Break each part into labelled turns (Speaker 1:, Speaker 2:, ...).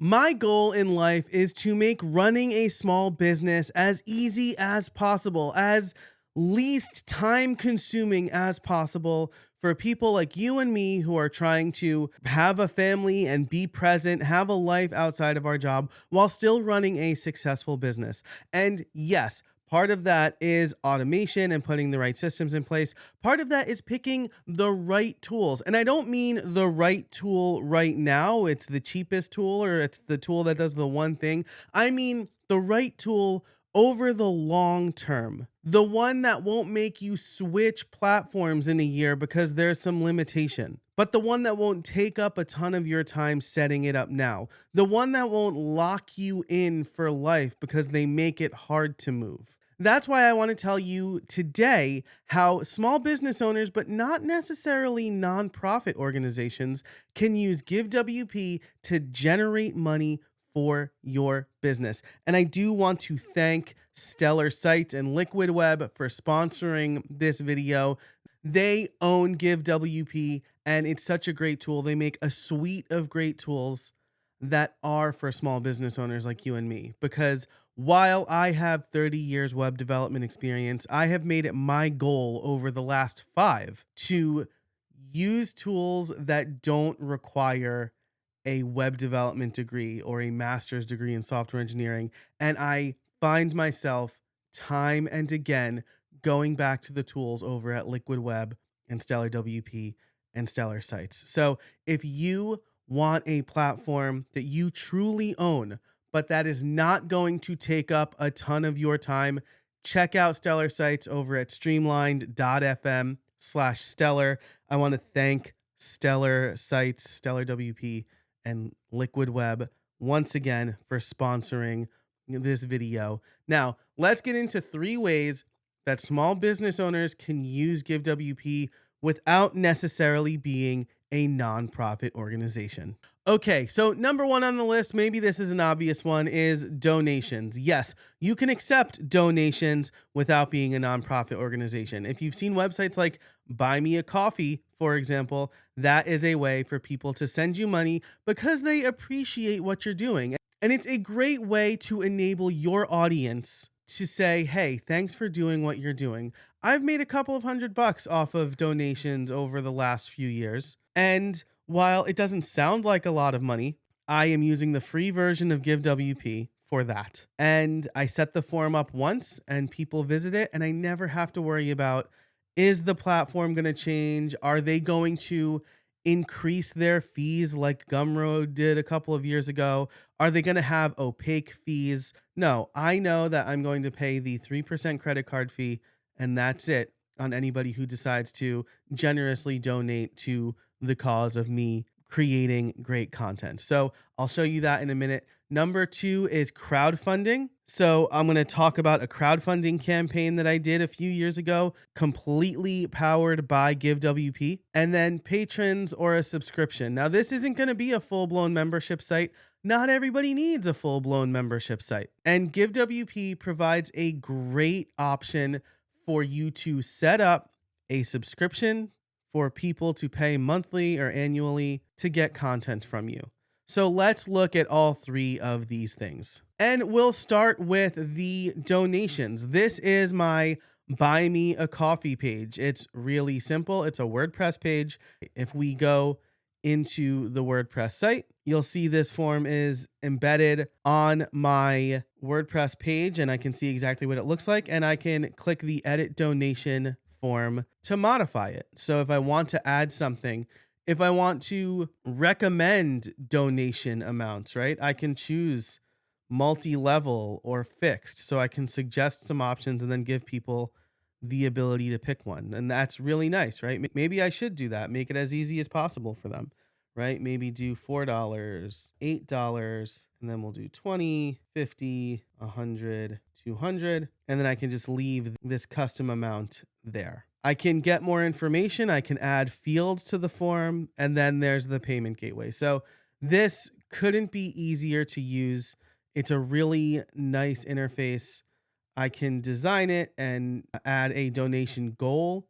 Speaker 1: My goal in life is to make running a small business as easy as possible, as least time consuming as possible for people like you and me who are trying to have a family and be present, have a life outside of our job while still running a successful business. And yes, part of that is automation and putting the right systems in place. Part of that is picking the right tools. And I don't mean the right tool right now, it's the cheapest tool or it's the tool that does the one thing. I mean the right tool over the long term. The one that won't make you switch platforms in a year because there's some limitation, but the one that won't take up a ton of your time setting it up now. The one that won't lock you in for life because they make it hard to move. That's why I want to tell you today how small business owners, but not necessarily nonprofit organizations, can use GiveWP to generate money for your business. And I do want to thank Stellar Sites and Liquid Web for sponsoring this video. They own GiveWP and it's such a great tool. They make a suite of great tools that are for small business owners like you and me. Because while I have 30 years web development experience, I have made it my goal over the last 5 to use tools that don't require a web development degree or a master's degree in software engineering. And I find myself time and again going back to the tools over at Liquid Web and Stellar WP and Stellar Sites. So if you want a platform that you truly own, but that is not going to take up a ton of your time, check out Stellar Sites over at streamlined.fm/stellar. I want to thank Stellar Sites, Stellar WP, and Liquid Web once again for sponsoring this video. Now, let's get into 3 ways that small business owners can use GiveWP without necessarily being a nonprofit organization. Okay, so number 1 on the list, maybe this is an obvious one, is donations. Yes, you can accept donations without being a nonprofit organization. If you've seen websites like Buy Me a Coffee, for example, that is a way for people to send you money because they appreciate what you're doing. And it's a great way to enable your audience to say, hey, thanks for doing what you're doing. I've made a couple of $100 off of donations over the last few years. And while it doesn't sound like a lot of money, I am using the free version of GiveWP for that. And I set the form up once and people visit it and I never have to worry about, is the platform going to change? Are they going to increase their fees like Gumroad did a couple of years ago? Are they going to have opaque fees? No, I know that I'm going to pay the 3% credit card fee and that's it on anybody who decides to generously donate to the cause of me creating great content. So I'll show you that in a minute. Number 2 is crowdfunding. So I'm going to talk about a crowdfunding campaign that I did a few years ago, completely powered by GiveWP, and then patrons or a subscription. Now, this isn't going to be a full-blown membership site. Not everybody needs a full-blown membership site. And GiveWP provides a great option for you to set up a subscription for people to pay monthly or annually to get content from you. So let's look at all 3 of these things. And we'll start with the donations. This is my Buy Me a Coffee page. It's really simple. It's a WordPress page. If we go into the WordPress site, you'll see this form is embedded on my WordPress page and I can see exactly what it looks like. And I can click the edit donation form to modify it. So if I want to add something, if I want to recommend donation amounts, right, I can choose multi-level or fixed. So I can suggest some options and then give people the ability to pick one. And that's really nice, right? Maybe I should do that. Make it as easy as possible for them, right? Maybe do $4, $8, and then we'll do 20, 50, 100, 200. And then I can just leave this custom amount there. I can get more information. I can add fields to the form, and then there's the payment gateway. So this couldn't be easier to use. It's a really nice interface. I can design it and add a donation goal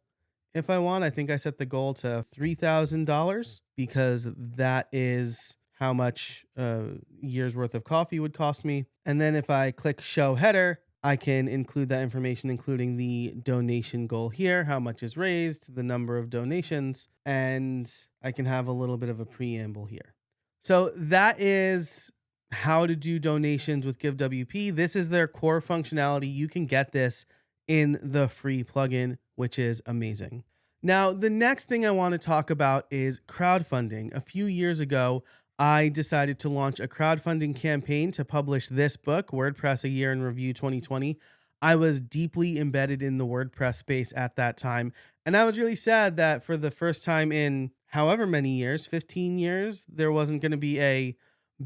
Speaker 1: if I want. I think I set the goal to $3,000 because that is how much a year's worth of coffee would cost me. And then if I click show header, I can include that information, including the donation goal here, how much is raised, the number of donations, and I can have a little bit of a preamble here. So that is how to do donations with GiveWP. This is their core functionality. You can get this in the free plugin, which is amazing. Now, the next thing I want to talk about is crowdfunding. A few years ago, I decided to launch a crowdfunding campaign to publish this book, WordPress: A Year in Review 2020. I was deeply embedded in the WordPress space at that time, and I was really sad that for the first time in however many years, 15 years, there wasn't going to be a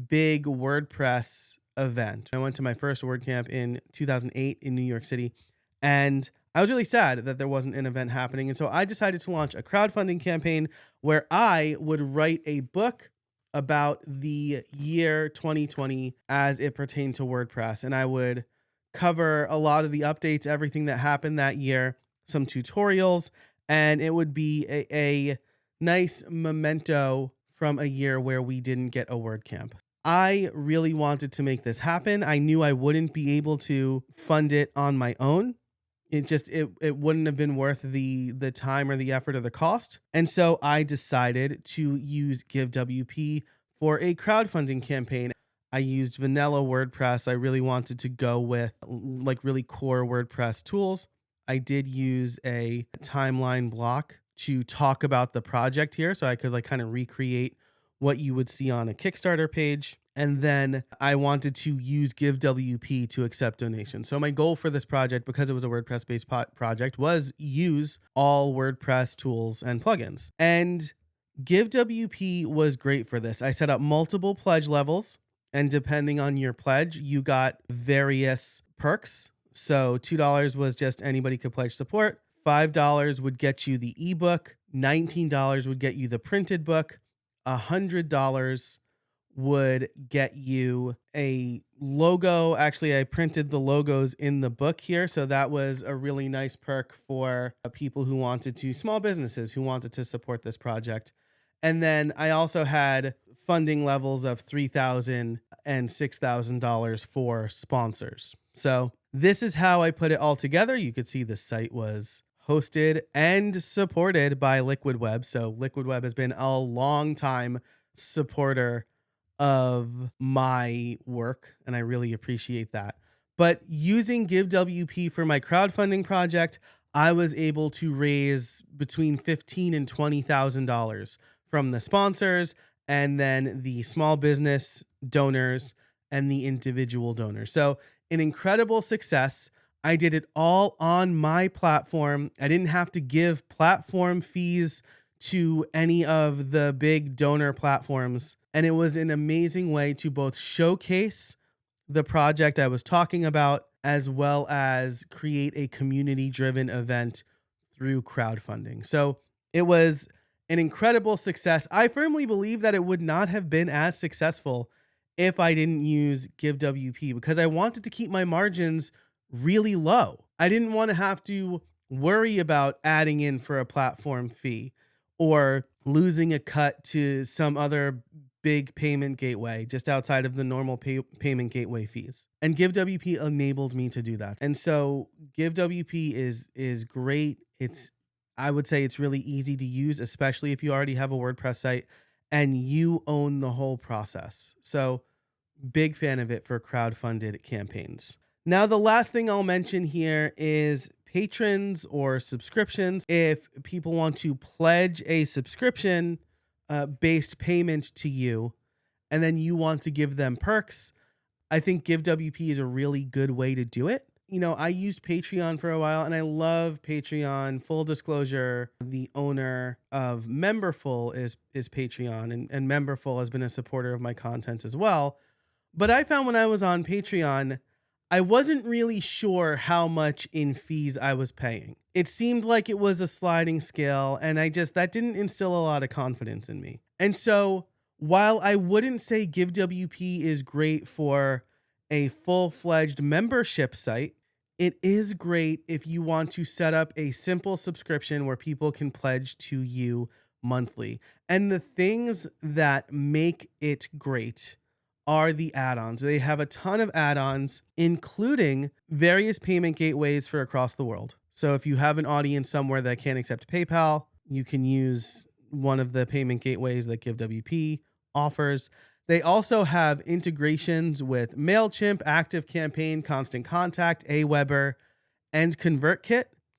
Speaker 1: big WordPress event. I went to my first WordCamp in 2008 in New York City, and I was really sad that there wasn't an event happening. And so I decided to launch a crowdfunding campaign where I would write a book about the year 2020 as it pertained to WordPress. And I would cover a lot of the updates, everything that happened that year, some tutorials, and it would be a nice memento from a year where we didn't get a WordCamp. I really wanted to make this happen. I knew I wouldn't be able to fund it on my own. It wouldn't have been worth the time or the effort or the cost. And so I decided to use GiveWP for a crowdfunding campaign. I used vanilla WordPress. I really wanted to go with like really core WordPress tools. I did use a timeline block to talk about the project here, so I could like kind of recreate what you would see on a Kickstarter page. And then I wanted to use GiveWP to accept donations. So my goal for this project, because it was a WordPress-based project, was use all WordPress tools and plugins. And GiveWP was great for this. I set up multiple pledge levels, and depending on your pledge, you got various perks. So $2 was just anybody could pledge support. $5 would get you the ebook. $19 would get you the printed book. $100 would get you a logo. Actually, I printed the logos in the book here. So that was a really nice perk for people who wanted to, small businesses who wanted to support this project. And then I also had funding levels of $3,000 and $6,000 for sponsors. So this is how I put it all together. You could see the site was hosted and supported by Liquid Web. So Liquid Web has been a long time supporter of my work, and I really appreciate that. But using GiveWP for my crowdfunding project, I was able to raise between $15,000 and $20,000 from the sponsors, and then the small business donors and the individual donors. So an incredible success. I did it all on my platform. I didn't have to give platform fees to any of the big donor platforms. And it was an amazing way to both showcase the project I was talking about, as well as create a community-driven event through crowdfunding. So it was an incredible success. I firmly believe that it would not have been as successful if I didn't use GiveWP, because I wanted to keep my margins really low. I didn't want to have to worry about adding in for a platform fee or losing a cut to some other big payment gateway just outside of the normal payment gateway fees. And GiveWP enabled me to do that. And so GiveWP is great. I would say it's really easy to use, especially if you already have a WordPress site and you own the whole process. So big fan of it for crowdfunded campaigns. Now, the last thing I'll mention here is patrons or subscriptions. If people want to pledge a subscription based payment to you, and then you want to give them perks, I think GiveWP is a really good way to do it. You know, I used Patreon for a while and I love Patreon. Full disclosure, the owner of Memberful is Patreon, and Memberful has been a supporter of my content as well. But I found when I was on Patreon, I wasn't really sure how much in fees I was paying. It seemed like it was a sliding scale, and that didn't instill a lot of confidence in me. And so while I wouldn't say GiveWP is great for a full-fledged membership site, it is great if you want to set up a simple subscription where people can pledge to you monthly. And the things that make it great are the add-ons. They have a ton of add-ons, including various payment gateways for across the world. So if you have an audience somewhere that can't accept PayPal, you can use one of the payment gateways that GiveWP offers. They also have integrations with MailChimp, ActiveCampaign, Constant Contact, Aweber, and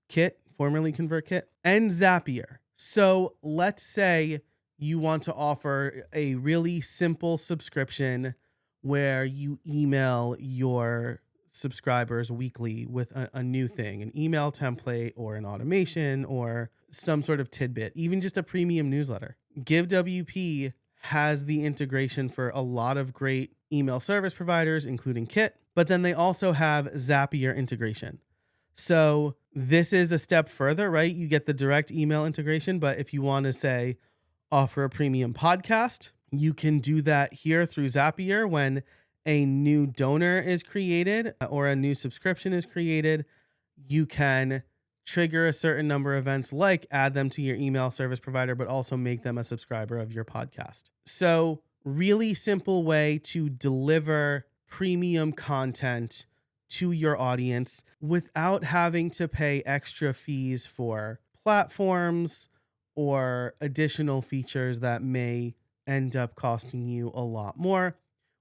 Speaker 1: Kit, formerly ConvertKit, and Zapier. So let's say you want to offer a really simple subscription where you email your subscribers weekly with a new thing, an email template or an automation or some sort of tidbit, even just a premium newsletter. GiveWP has the integration for a lot of great email service providers, including Kit, but then they also have Zapier integration. So this is a step further, right? You get the direct email integration, but if you want to say offer a premium podcast, you can do that here through Zapier. When a new donor is created or a new subscription is created, you can trigger a certain number of events, like add them to your email service provider, but also make them a subscriber of your podcast. So really simple way to deliver premium content to your audience without having to pay extra fees for platforms or additional features that may end up costing you a lot more,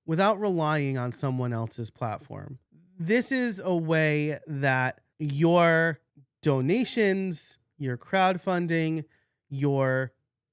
Speaker 1: without relying on someone else's platform. This is a way that your donations, your crowdfunding, your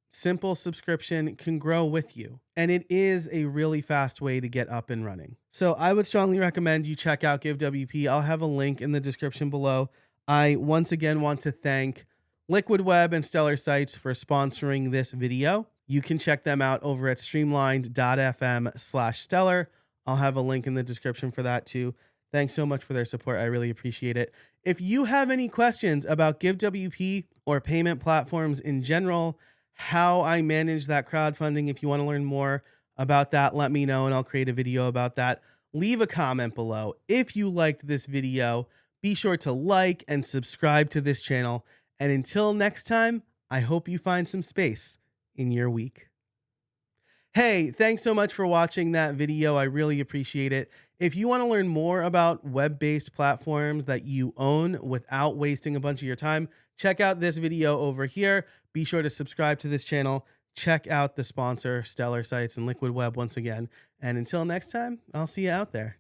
Speaker 1: simple subscription can grow with you. And it is a really fast way to get up and running. So I would strongly recommend you check out GiveWP. I'll have a link in the description below. I once again want to thank Liquid Web and Stellar Sites for sponsoring this video. You can check them out over at streamlined.fm/stellar. I'll have a link in the description for that too. Thanks so much for their support. I really appreciate it. If you have any questions about GiveWP or payment platforms in general, how I manage that crowdfunding, if you want to learn more about that, let me know and I'll create a video about that. Leave a comment below. If you liked this video, be sure to like and subscribe to this channel. And until next time, I hope you find some space in your week. Hey, thanks so much for watching that video. I really appreciate it. If you want to learn more about web-based platforms that you own without wasting a bunch of your time, check out this video over here. Be sure to subscribe to this channel. Check out the sponsor, Stellar Sites and Liquid Web once again. And until next time, I'll see you out there.